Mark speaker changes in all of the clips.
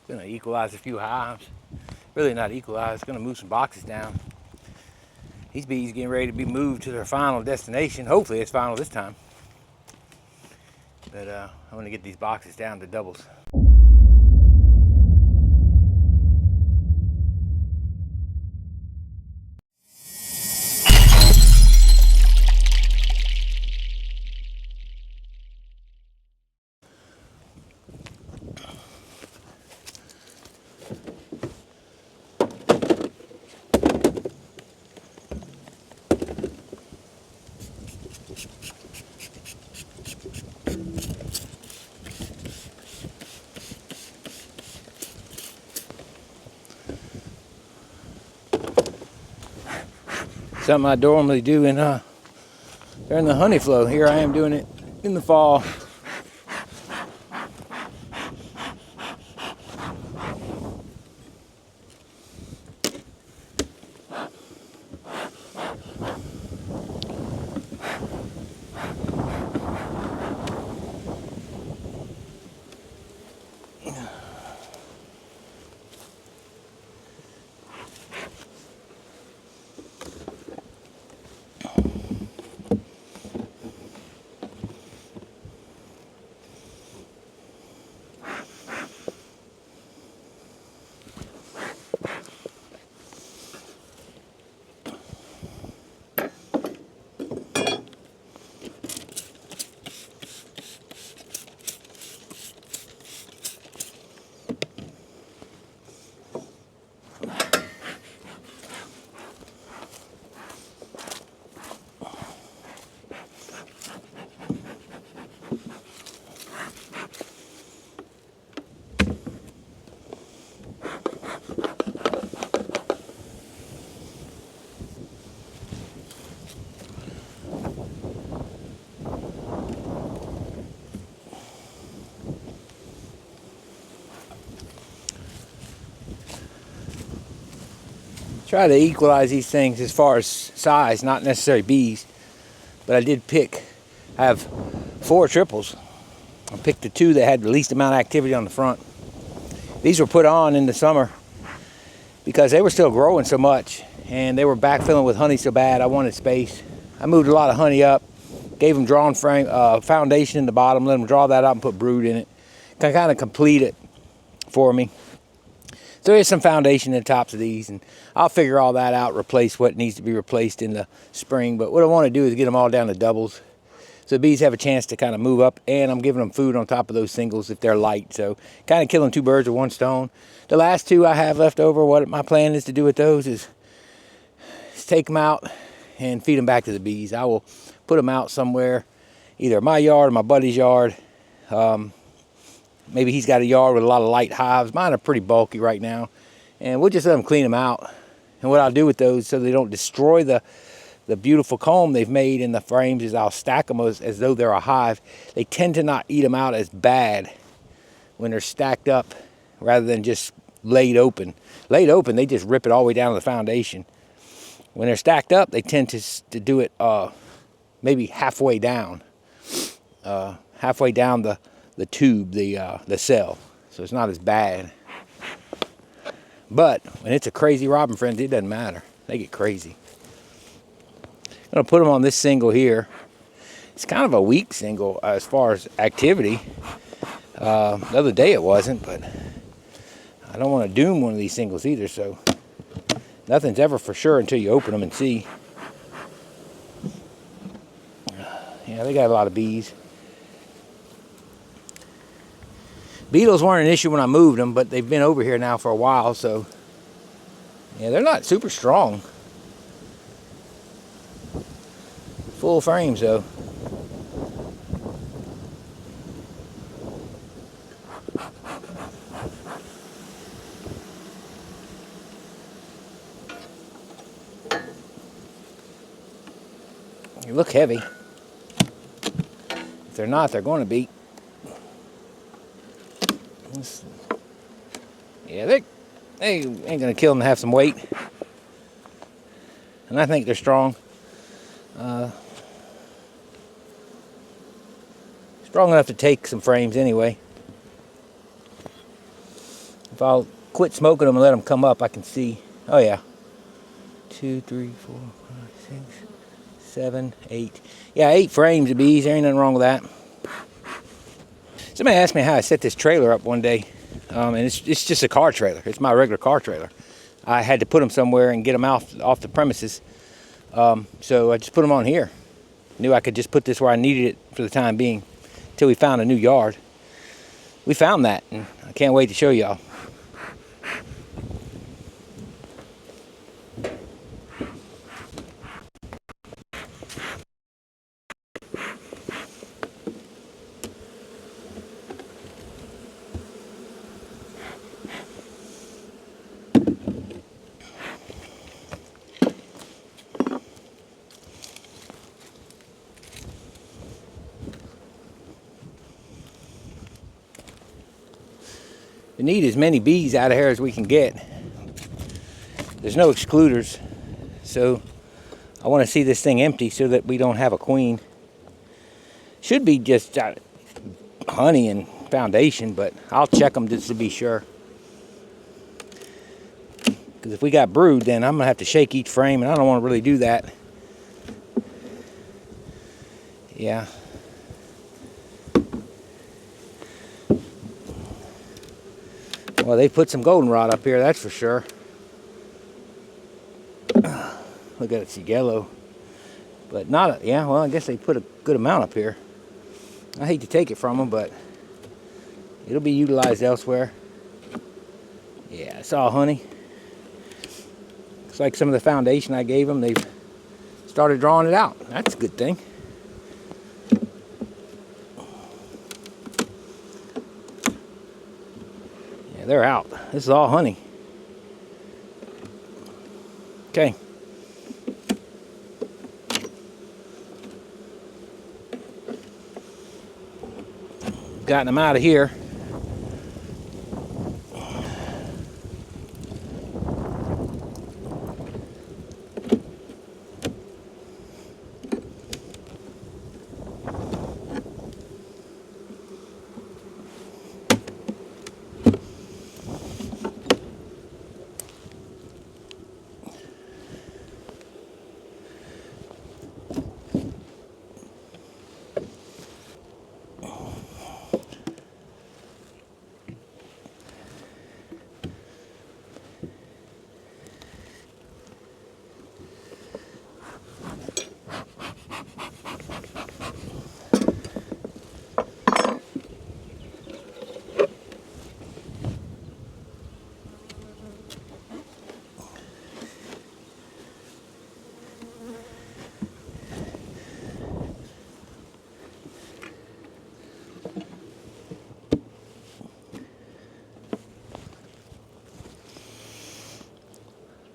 Speaker 1: Gonna equalize a few hives. Really not equalize, gonna move some boxes down. These bees getting ready to be moved to their final destination. Hopefully it's final this time. But I'm gonna get these boxes down to doubles. Something I normally do during the honey flow. Here I am doing it in the fall. Try to equalize these things as far as size, not necessarily bees, but I did I have 4 triples. I picked the 2 that had the least amount of activity on the front. These were put on in the summer because they were still growing so much and they were backfilling with honey so bad I wanted space. I moved a lot of honey up, gave them drawn foundation in the bottom, let them draw that out and put brood in it. Kind of complete it for me. So there's some foundation in the tops of these, and I'll figure all that out, replace what needs to be replaced in the spring. But what I want to do is get them all down to doubles, so the bees have a chance to kind of move up, and I'm giving them food on top of those singles if they're light. So kind of killing 2 birds with 1 stone. The last 2 I have left over, what my plan is to do with those is take them out and feed them back to the bees. I will put them out somewhere, either my yard or my buddy's yard. Maybe he's got a yard with a lot of light hives. Mine are pretty bulky right now. And we'll just let them clean them out. And what I'll do with those so they don't destroy the beautiful comb they've made in the frames is I'll stack them as though they're a hive. They tend to not eat them out as bad when they're stacked up rather than just laid open. Laid open, they just rip it all the way down to the foundation. When they're stacked up, they tend to do it maybe halfway down. Halfway down the tube, the cell, so it's not as bad. But when it's a crazy robin frenzy, it doesn't matter. They get crazy. I'm gonna put them on this single here. It's kind of a weak single as far as activity. The other day it wasn't, but I don't want to doom one of these singles either. So nothing's ever for sure until you open them and see. Yeah, they got a lot of bees. Beetles weren't an issue when I moved them, but they've been over here now for a while, so yeah, they're not super strong. Full frames though. They look heavy. If they're not, they're going to be. Yeah, they ain't gonna kill them to have some weight, and I think they're strong. Strong enough to take some frames anyway. If I'll quit smoking them and let them come up, I can see. Oh yeah. 2, 3, 4, 5, 6, 7, 8. Yeah, 8 frames of bees. There ain't nothing wrong with that. Somebody asked me how I set this trailer up one day, and it's just a car trailer. It's my regular car trailer. I had to put them somewhere and get them off the premises, so I just put them on here. Knew I could just put this where I needed it for the time being, until we found a new yard. We found that, and I can't wait to show y'all. We need as many bees out of here as we can get. There's no excluders, so I want to see this thing empty so that we don't have a queen. Should be just honey and foundation, but I'll check them just to be sure. Because if we got brood, then I'm going to have to shake each frame, and I don't want to really do that. Yeah. Well, they put some goldenrod up here, that's for sure. Look at it, it's yellow. But not, yeah, well, I guess they put a good amount up here. I hate to take it from them, but it'll be utilized elsewhere. Yeah, it's all honey. Looks like some of the foundation I gave them, they've started drawing it out. That's a good thing. Yeah, they're out. This is all honey. Okay. Gotten them out of here.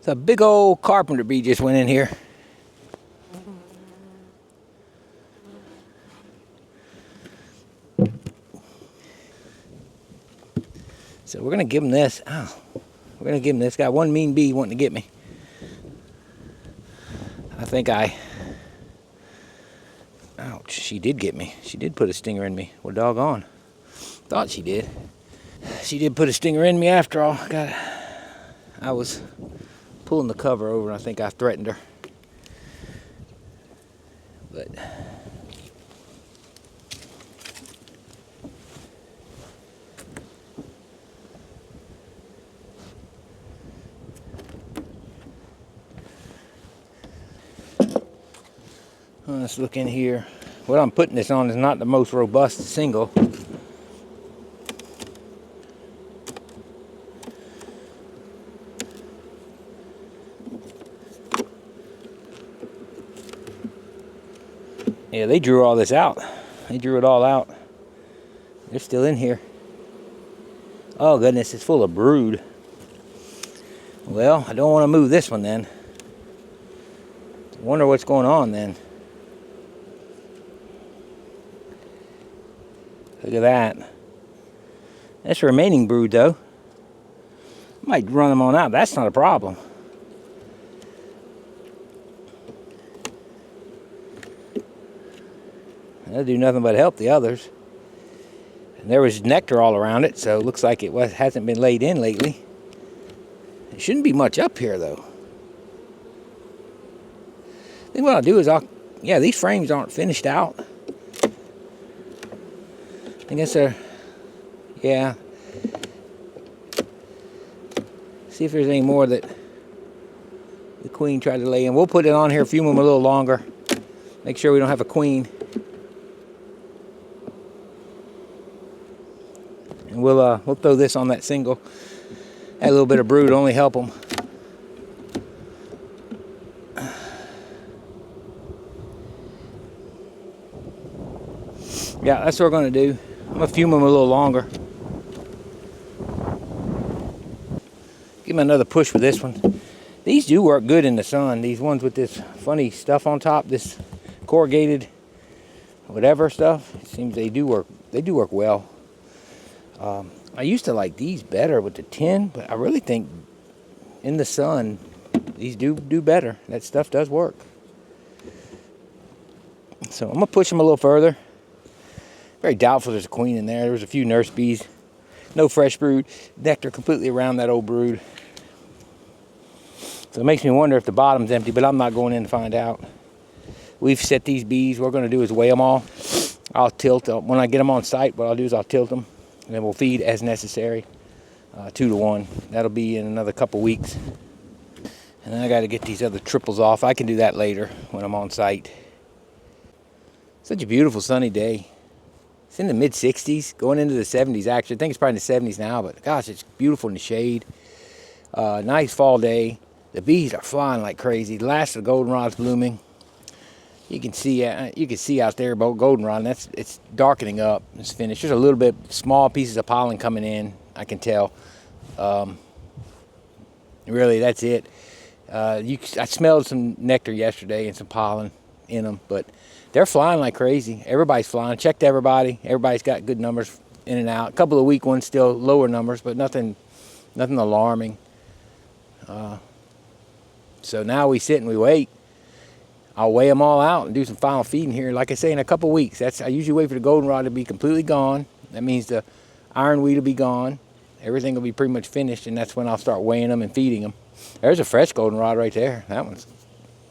Speaker 1: So a big old carpenter bee just went in here. So we're gonna give him this. Oh, we're gonna give him this. Got one mean bee wanting to get me. I think ouch, she did get me. She did put a stinger in me. Well, doggone. Thought she did. She did put a stinger in me after all. I was pulling the cover over and I think I threatened her. But let's look in here. What I'm putting this on is not the most robust single. Yeah, they drew all this out. They drew it all out. They're still in here. Oh goodness, it's full of brood. Well, I don't want to move this one then. I wonder what's going on then. Look at that. That's remaining brood though. Might run them on out. That's not a problem. That'll do nothing but help the others. And there was nectar all around it, so it looks like it hasn't been laid in lately. It shouldn't be much up here, though. I think what I'll do is yeah, these frames aren't finished out. I guess they're, yeah. See if there's any more that the queen tried to lay in. We'll put it on here, fume them a little longer. Make sure we don't have a queen. And we'll throw this on that single. Add a little bit of brood, only help them. Yeah, that's what we're going to do. I'm going to fume them a little longer. Give them another push with this one. These do work good in the sun. These ones with this funny stuff on top, this corrugated whatever stuff, it seems they do work. They do work well. I used to like these better with the tin, but I really think in the sun these do better. That stuff does work. So I'm gonna push them a little further. Very doubtful there's a queen in there. There was a few nurse bees. No fresh brood. Nectar completely around that old brood. So it makes me wonder if the bottom's empty, but I'm not going in to find out. We've set these bees. What we're going to do is weigh them all. I'll tilt them. When I get them on site, what I'll do is I'll tilt them, and then we'll feed as necessary, 2 to 1. That'll be in another couple weeks. And then I got to get these other triples off. I can do that later when I'm on site. Such a beautiful sunny day. It's in the mid-60s, going into the 70s actually. I think it's probably in the 70s now, but gosh, it's beautiful in the shade. Nice fall day. The bees are flying like crazy. The last of the goldenrod's blooming. You can see out there about goldenrod. It's darkening up. It's finished. There's a little bit small pieces of pollen coming in. I can tell. Really, that's it. I smelled some nectar yesterday and some pollen in them, but they're flying like crazy. Everybody's flying. Checked everybody. Everybody's got good numbers in and out. A couple of weak ones, still lower numbers, but nothing alarming. So now we sit and we wait. I'll weigh them all out and do some final feeding here. Like I say, in a couple of weeks. I usually wait for the goldenrod to be completely gone. That means the ironweed will be gone. Everything will be pretty much finished, and that's when I'll start weighing them and feeding them. There's a fresh goldenrod right there.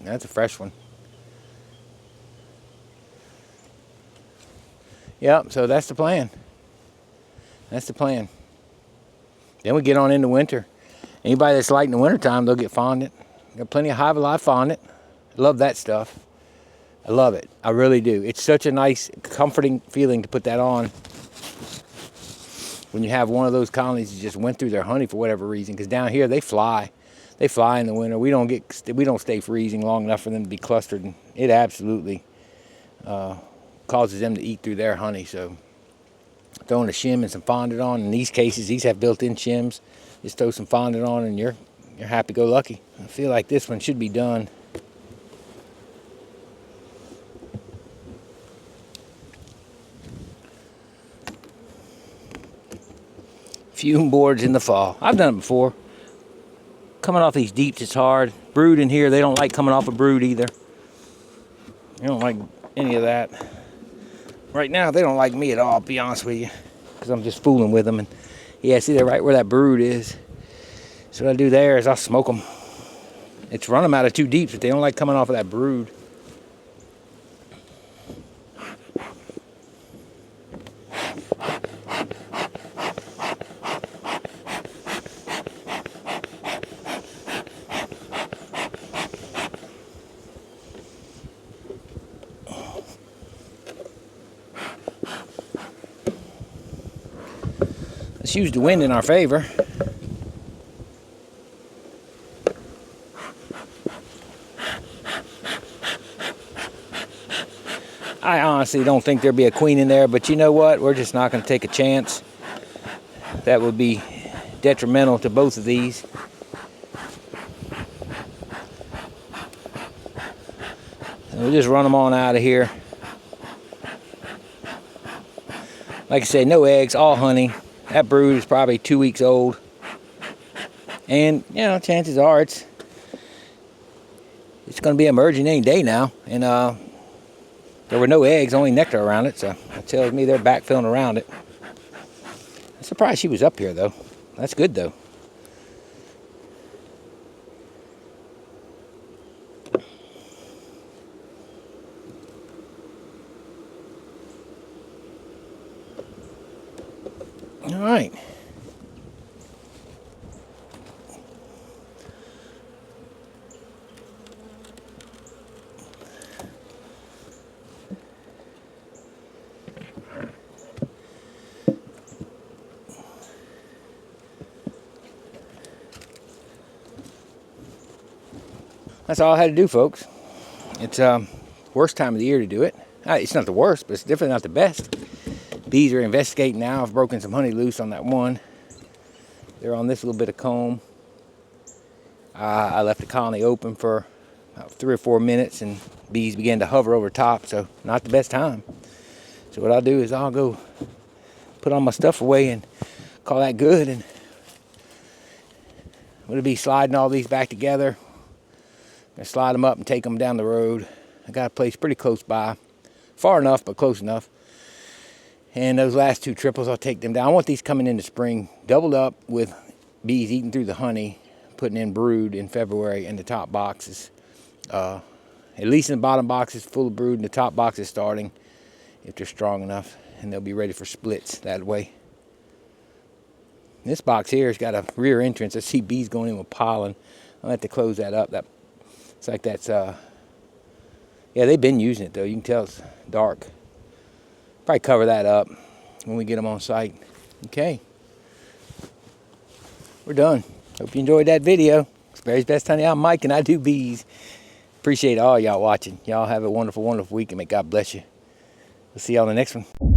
Speaker 1: That's a fresh one. Yep, so that's the plan. That's the plan. Then we get on into winter. Anybody that's light in the wintertime, they'll get fondant. Got plenty of Hive Alive fondant. I love that stuff. I love it. I really do. It's such a nice, comforting feeling to put that on when you have one of those colonies that just went through their honey for whatever reason. Because down here, they fly. They fly in the winter. We don't stay freezing long enough for them to be clustered. And it absolutely causes them to eat through their honey. So throwing a shim and some fondant on. In these cases, these have built-in shims. Just throw some fondant on and you're happy-go-lucky. I feel like this one should be done. Fume boards in the fall. I've done it before. Coming off these deeps, it's hard. Brood in here, they don't like coming off a brood either. They don't like any of that. Right now, they don't like me at all, to be honest with you, because I'm just fooling with them. And yeah, see, they're right where that brood is. So what I do there is I'll smoke them. It's run them out of too deep, but they don't like coming off of that brood. Let's use the wind in our favor. I honestly don't think there'll be a queen in there, but you know what? We're just not going to take a chance. That would be detrimental to both of these. And we'll just run them on out of here. Like I said, no eggs, all honey. That brood is probably 2 weeks old. And, you know, chances are it's going to be emerging any day now. And there were no eggs, only nectar around it. So that tells me they're backfilling around it. Surprised she was up here though. That's good though. All right. That's all I had to do, folks. It's worst time of the year to do it. It's not the worst, but it's definitely not the best. Bees are investigating now. I've broken some honey loose on that one. They're on this little bit of comb. I left the colony open for about 3 or 4 minutes, and bees began to hover over top, so not the best time. So what I'll do is I'll go put all my stuff away and call that good, and I'm going to be sliding all these back together. I'm going to slide them up and take them down the road. I got a place pretty close by. Far enough, but close enough. And those last 2 triples, I'll take them down. I want these coming into spring doubled up with bees eating through the honey, putting in brood in February in the top boxes. At least in the bottom boxes, full of brood, and the top boxes starting, if they're strong enough. And they'll be ready for splits that way. This box here has got a rear entrance. I see bees going in with pollen. I'll have to close that up. It's like that's, yeah, they've been using it though. You can tell it's dark. Probably cover that up when we get them on site. Okay. We're done. Hope you enjoyed that video. It's Barry's Best Honey. I'm Mike and I do bees. Appreciate all y'all watching. Y'all have a wonderful, wonderful week and may God bless you. We'll see y'all on the next one.